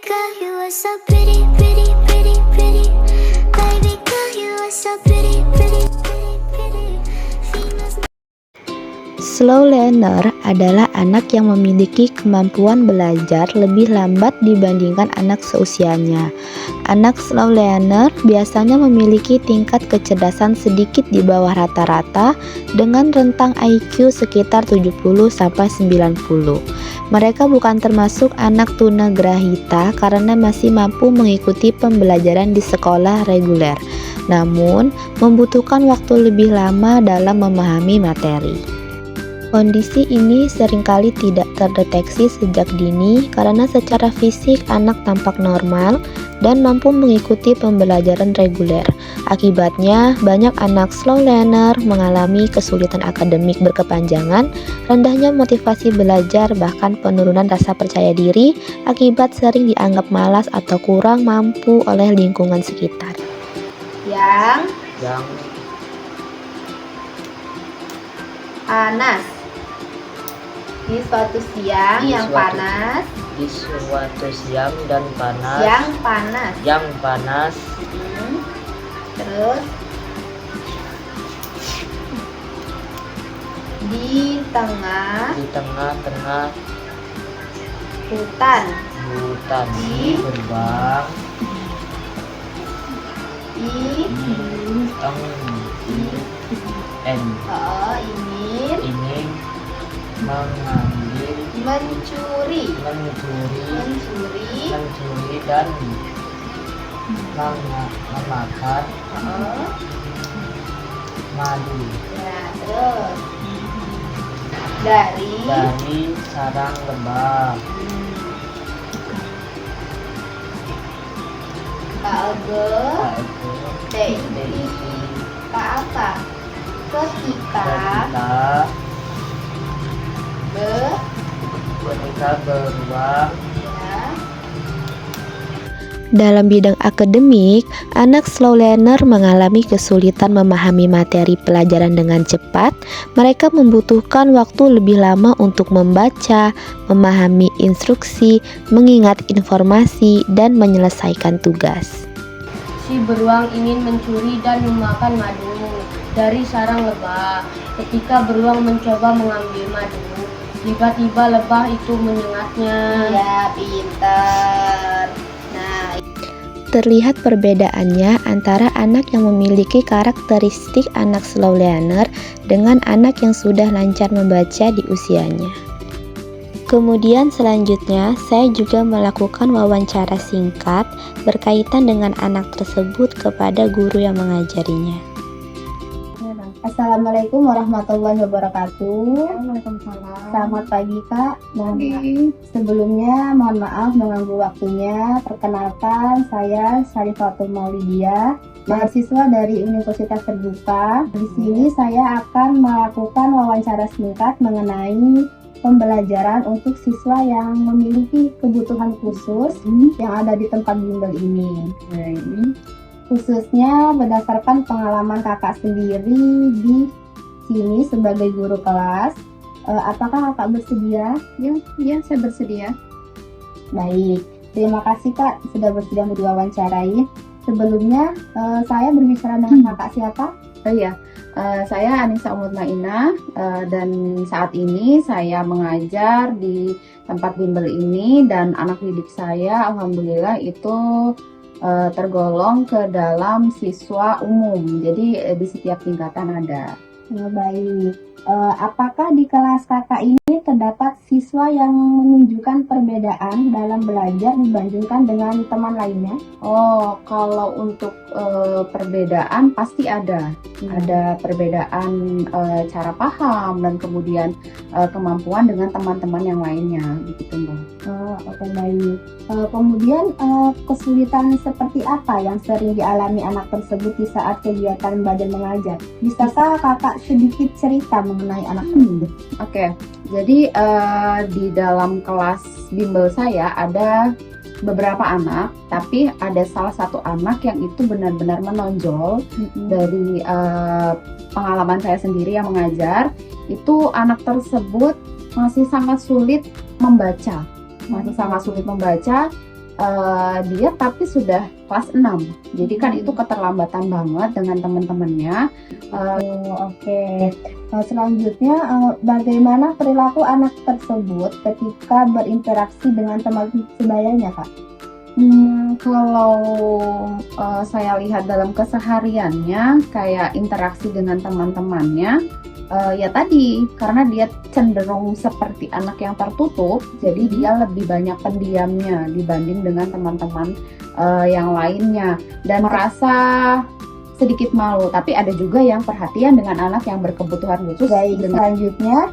girl, you are so pretty, pretty, pretty, pretty. Baby girl, you are so pretty, pretty, pretty, pretty. Females. Slow learner adalah anak yang memiliki kemampuan belajar lebih lambat dibandingkan anak seusianya. Anak slow learner biasanya memiliki tingkat kecerdasan sedikit di bawah rata-rata dengan rentang IQ sekitar 70-90. Mereka bukan termasuk anak tunagrahita karena masih mampu mengikuti pembelajaran di sekolah reguler, namun membutuhkan waktu lebih lama dalam memahami materi. Kondisi ini seringkali tidak terdeteksi sejak dini karena secara fisik anak tampak normal dan mampu mengikuti pembelajaran reguler. Akibatnya, banyak anak slow learner mengalami kesulitan akademik berkepanjangan, rendahnya motivasi belajar, bahkan penurunan rasa percaya diri akibat sering dianggap malas atau kurang mampu oleh lingkungan sekitar. Yang panas di suatu siang yang panas. Di suatu siang dan panas. Yang panas. Terus di tengah-tengah hutan di gerbang ingin mengambil mencuri dan memakan madu terus dari sarang lebah. Ketika beruang. Dalam bidang akademik, anak slow learner mengalami kesulitan memahami materi pelajaran dengan cepat. Mereka membutuhkan waktu lebih lama untuk membaca, memahami instruksi, mengingat informasi, dan menyelesaikan tugas. Si beruang ingin mencuri dan memakan madu dari sarang lebah. Ketika beruang mencoba mengambil madu, tiba-tiba lebah itu menyengatnya. Ya, pintar. Terlihat perbedaannya antara anak yang memiliki karakteristik anak slow learner dengan anak yang sudah lancar membaca di usianya. Kemudian selanjutnya, saya juga melakukan wawancara singkat berkaitan dengan anak tersebut kepada guru yang mengajarinya. Assalamualaikum warahmatullahi wabarakatuh. Waalaikumsalam. Selamat pagi Kak. Sebelumnya mohon maaf mengganggu waktunya. Perkenalkan, saya Syarifatul Maulidia, mahasiswa dari Universitas Terbuka. Di sini saya akan melakukan wawancara singkat mengenai pembelajaran untuk siswa yang memiliki kebutuhan khusus yang ada di tempat bimbel ini. Khususnya berdasarkan pengalaman kakak sendiri di sini sebagai guru kelas. Apakah kakak bersedia? Ya, saya bersedia. Baik, terima kasih Kak sudah bersedia untuk diwawancarai. Sebelumnya saya berbicara dengan kakak siapa? Saya Anissa Mutmainah dan saat ini saya mengajar di tempat bimbel ini dan anak didik saya alhamdulillah itu tergolong ke dalam siswa umum, jadi di setiap tingkatan ada. Baik, apakah di kelas kakak ini terdapat siswa yang menunjukkan perbedaan dalam belajar dibandingkan dengan teman lainnya? Oh, kalau untuk perbedaan pasti ada. Ada perbedaan cara paham dan kemudian kemampuan dengan teman-teman yang lainnya, begitu Mbak. Oke, baik. Kemudian kesulitan seperti apa yang sering dialami anak tersebut di saat kegiatan belajar mengajar? Bisakah kakak sedikit cerita mengenai anak tersebut? Oke, jadi di dalam kelas bimbel saya ada beberapa anak, tapi ada salah satu anak yang itu benar-benar menonjol dari pengalaman saya sendiri yang mengajar. Itu anak tersebut masih sangat sulit membaca, dia tapi sudah kelas 6. Jadi kan itu keterlambatan banget dengan teman-temannya. Oke. Selanjutnya, bagaimana perilaku anak tersebut ketika berinteraksi dengan teman sebayanya, Kak? Kalau saya lihat dalam kesehariannya, kayak interaksi dengan teman-temannya, ya tadi karena dia cenderung seperti anak yang tertutup, jadi dia lebih banyak pendiamnya dibanding dengan teman-teman yang lainnya dan merasa sedikit malu. Tapi ada juga yang perhatian dengan anak yang berkebutuhan khusus. Baik, selanjutnya,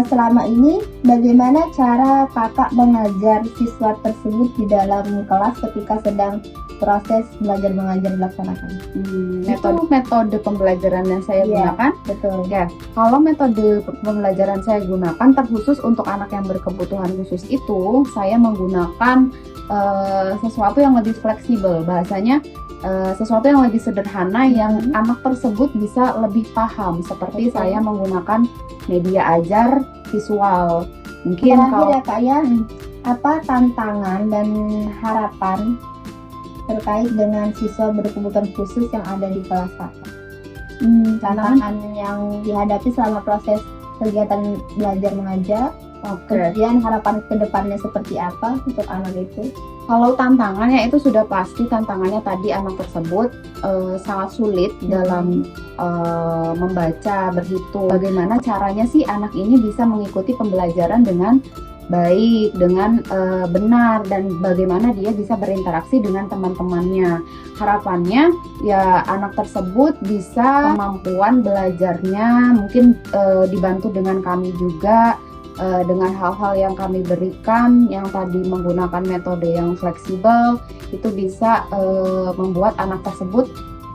selama ini bagaimana cara kakak mengajar siswa tersebut di dalam kelas ketika sedang proses belajar mengajar dilaksanakan? Metode pembelajaran yang saya gunakan, Betul. ya. Kalau metode pembelajaran saya gunakan terkhusus untuk anak yang berkebutuhan khusus itu, saya menggunakan sesuatu yang lebih fleksibel. Bahasanya sesuatu yang lebih sederhana yang anak tersebut bisa lebih paham. Seperti saya menggunakan media ajar visual. Mungkin Terakhir kalau ya Kak ya, apa tantangan dan harapan terkait dengan siswa berkebutuhan khusus yang ada di kelas kakak? Tantangan yang dihadapi selama proses kegiatan belajar mengajar, kemudian harapan kedepannya seperti apa untuk anak itu? Kalau tantangannya itu sudah pasti, tantangannya tadi anak tersebut sangat sulit dalam membaca, berhitung. Bagaimana caranya sih anak ini bisa mengikuti pembelajaran dengan baik, dengan benar, dan bagaimana dia bisa berinteraksi dengan teman-temannya. Harapannya ya anak tersebut bisa kemampuan belajarnya mungkin dibantu dengan kami juga, dengan hal-hal yang kami berikan yang tadi menggunakan metode yang fleksibel, itu bisa membuat anak tersebut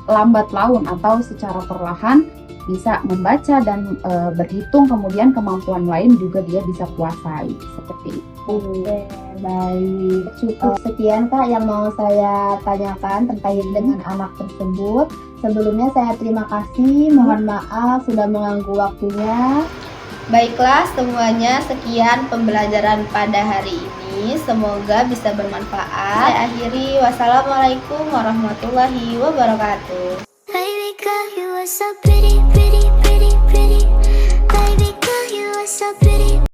lambat laun atau secara perlahan bisa membaca dan berhitung, kemudian kemampuan lain juga dia bisa kuasai seperti itu. Oke, baik. Cukup sekian Kak yang mau saya tanyakan terkait dengan anak tersebut. Sebelumnya saya terima kasih, mohon maaf sudah mengganggu waktunya. Baiklah semuanya, sekian pembelajaran pada hari ini. Semoga bisa bermanfaat. Saya akhiri, wassalamualaikum warahmatullahi wabarakatuh. Baby girl, you are so pretty, pretty, pretty, pretty. Baby girl, you are so pretty.